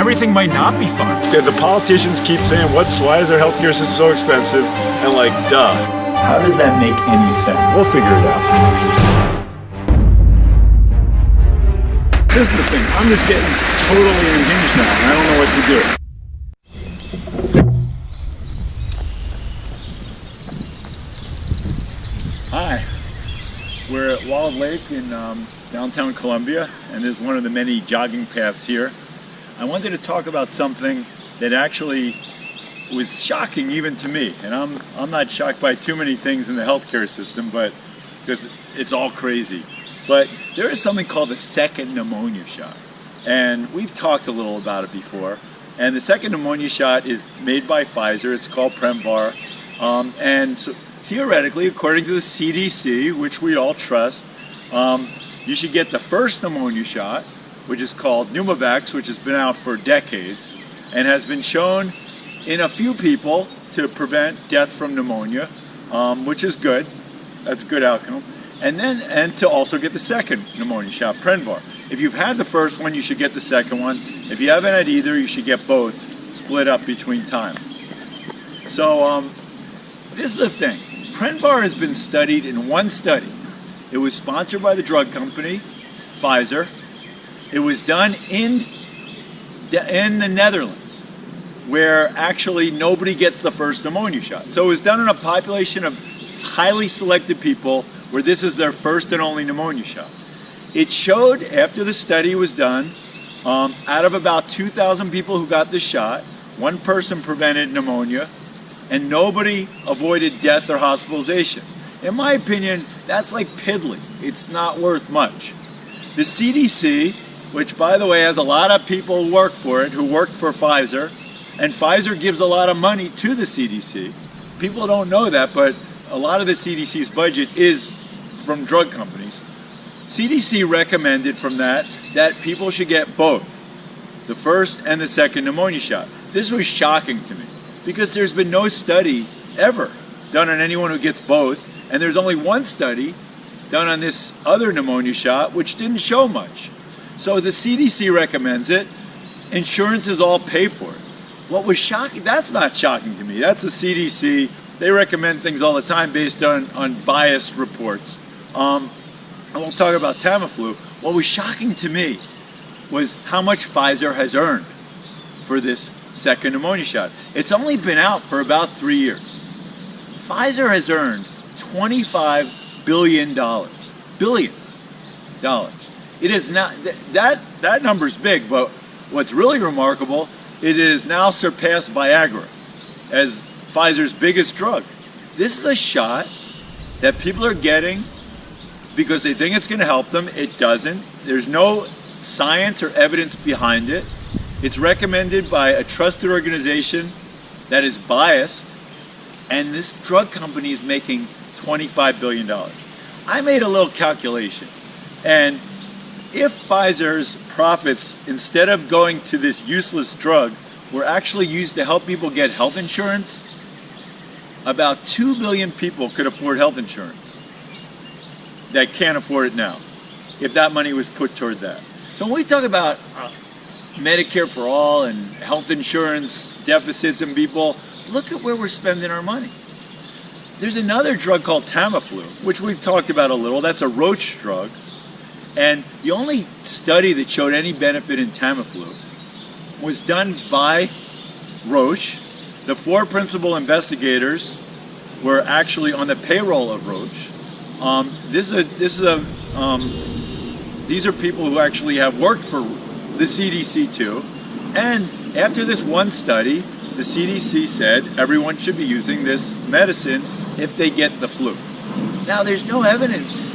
everything might not be fun. The politicians keep saying, why is our healthcare system so expensive? And like, duh. How does that make any sense? We'll figure it out. This is the thing, I'm just getting totally unhinged now, and I don't know what to do. Hi, we're at Wild Lake in downtown Columbia, and this is one of the many jogging paths here. I wanted to talk about something that actually was shocking even to me, and I'm not shocked by too many things in the healthcare system, but because it's all crazy. But there is something called the second pneumonia shot, and we've talked a little about it before. And the second pneumonia shot is made by Pfizer. It's called Prevnar, and so theoretically, according to the CDC, which we all trust, you should get the first pneumonia shot, which is called pneumovax, which has been out for decades and has been shown in a few people to prevent death from pneumonia, which is good. That's a good outcome. And to also get the second pneumonia shot, Prevnar. If you've had the first one, you should get the second one. If you haven't had either, you should get both, split up between time. So this is the thing. Prevnar has been studied in one study. It was sponsored by the drug company, Pfizer. It was done in the Netherlands, where actually nobody gets the first pneumonia shot. So it was done in a population of highly selected people where this is their first and only pneumonia shot. It showed, after the study was done, out of about 2,000 people who got the shot, one person prevented pneumonia, and nobody avoided death or hospitalization. In my opinion, that's like piddling. It's not worth much. The CDC, which by the way has a lot of people who work for it, who work for Pfizer, and Pfizer gives a lot of money to the CDC. People don't know that, but a lot of the CDC's budget is from drug companies. CDC recommended from that people should get both, the first and the second pneumonia shot. This was shocking to me, because there's been no study ever done on anyone who gets both, and there's only one study done on this other pneumonia shot, which didn't show much. So the CDC recommends it. Insurances all pay for it. What was shocking, that's not shocking to me. That's the CDC. They recommend things all the time based on biased reports. I won't talk about Tamiflu. What was shocking to me was how much Pfizer has earned for this second pneumonia shot. It's only been out for about 3 years. Pfizer has earned $25 billion. Billion dollars. It is not, that number's big, but what's really remarkable, it is now surpassed Viagra as Pfizer's biggest drug. This is a shot that people are getting because they think it's going to help them. It doesn't. There's no science or evidence behind it. It's recommended by a trusted organization that is biased, and this drug company is making $25 billion. I made a little calculation, and if Pfizer's profits, instead of going to this useless drug, were actually used to help people get health insurance, about 2 billion people could afford health insurance that can't afford it now, if that money was put toward that. So when we talk about Medicare for all and health insurance deficits in people, look at where we're spending our money. There's another drug called Tamiflu, which we've talked about a little. That's a Roche drug. And the only study that showed any benefit in Tamiflu was done by Roche. The 4 principal investigators were actually on the payroll of Roche. These are people who actually have worked for the CDC too. And after this one study, the CDC said everyone should be using this medicine if they get the flu. Now, there's no evidence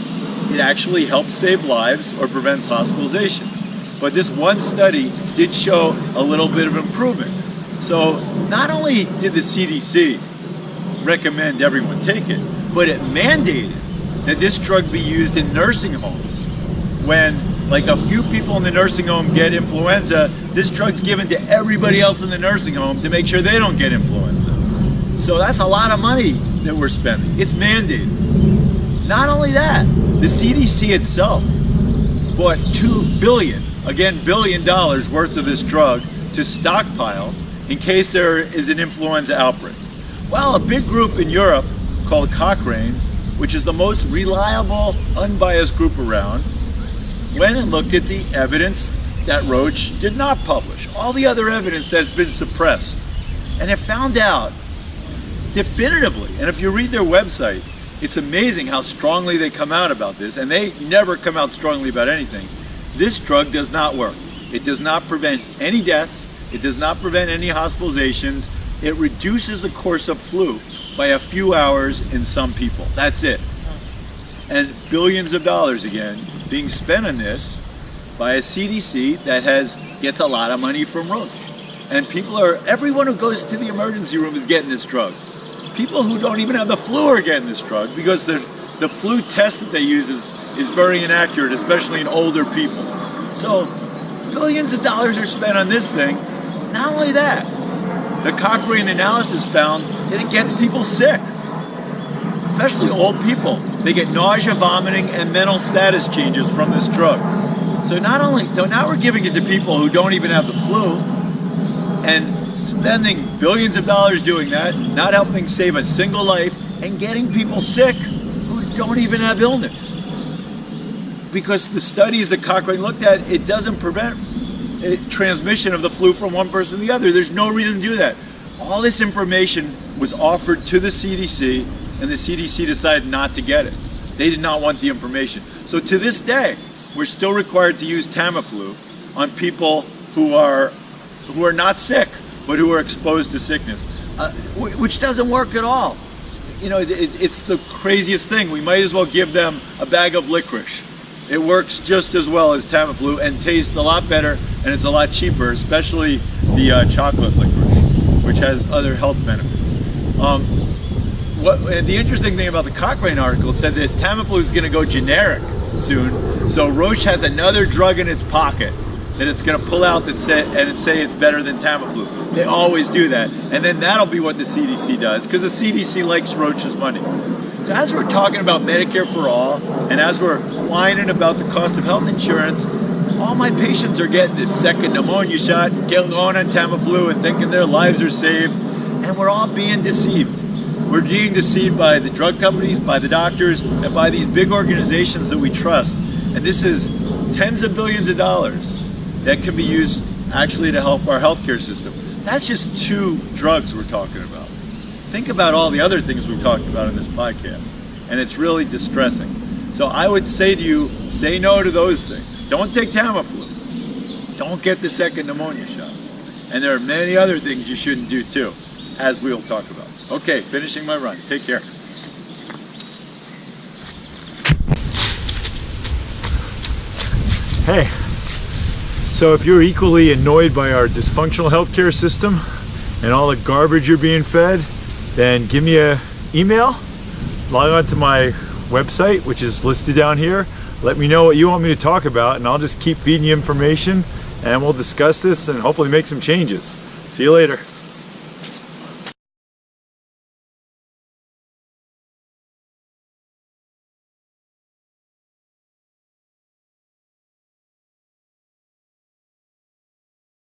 it actually helps save lives or prevents hospitalization. But this one study did show a little bit of improvement. So not only did the CDC recommend everyone take it, but it mandated that this drug be used in nursing homes. When like a few people in the nursing home get influenza, this drug's given to everybody else in the nursing home to make sure they don't get influenza. So that's a lot of money that we're spending. It's mandated. Not only that, the CDC itself bought $2 billion, again $1 billion worth of this drug to stockpile in case there is an influenza outbreak. Well, a big group in Europe called Cochrane, which is the most reliable, unbiased group around, went and looked at the evidence that Roche did not publish, all the other evidence that's been suppressed, and it found out definitively, and if you read their website, it's amazing how strongly they come out about this, and they never come out strongly about anything. This drug does not work. It does not prevent any deaths. It does not prevent any hospitalizations. It reduces the course of flu by a few hours in some people. That's it. And billions of dollars, again, being spent on this by a CDC that gets a lot of money from Roche. And everyone who goes to the emergency room is getting this drug. People who don't even have the flu are getting this drug because the flu test that they use is very inaccurate, especially in older people. So billions of dollars are spent on this thing. Not only that, the Cochrane analysis found that it gets people sick, especially old people. They get nausea, vomiting, and mental status changes from this drug. So now we're giving it to people who don't even have the flu and spending billions of dollars doing that, not helping save a single life, and getting people sick who don't even have illness. Because the studies that Cochrane looked at, it doesn't prevent transmission of the flu from one person to the other. There's no reason to do that. All this information was offered to the CDC, and the CDC decided not to get it. They did not want the information. So to this day, we're still required to use Tamiflu on people who are not sick, but who are exposed to sickness, which doesn't work at all. You know, it's the craziest thing. We might as well give them a bag of licorice. It works just as well as Tamiflu and tastes a lot better, and it's a lot cheaper, especially the chocolate licorice, which has other health benefits. The interesting thing about the Cochrane article said that Tamiflu is going to go generic soon, so Roche has another drug in its pocket that it's going to pull out and say it's better than Tamiflu. They always do that, and then that'll be what the CDC does, because the CDC likes Roche's money. So as we're talking about Medicare for all, and as we're whining about the cost of health insurance, all my patients are getting this second pneumonia shot, going on Tamiflu and thinking their lives are saved, and we're all being deceived. We're being deceived by the drug companies, by the doctors, and by these big organizations that we trust. And this is tens of billions of dollars that can be used actually to help our healthcare system. That's just 2 drugs we're talking about. Think about all the other things we've talked about in this podcast, and it's really distressing. So I would say to you, say no to those things. Don't take Tamiflu. Don't get the second pneumonia shot. And there are many other things you shouldn't do too, as we'll talk about. Okay, finishing my run. Take care. Hey. So if you're equally annoyed by our dysfunctional healthcare system and all the garbage you're being fed, then give me an email, log on to my website, which is listed down here. Let me know what you want me to talk about, and I'll just keep feeding you information, and we'll discuss this and hopefully make some changes. See you later.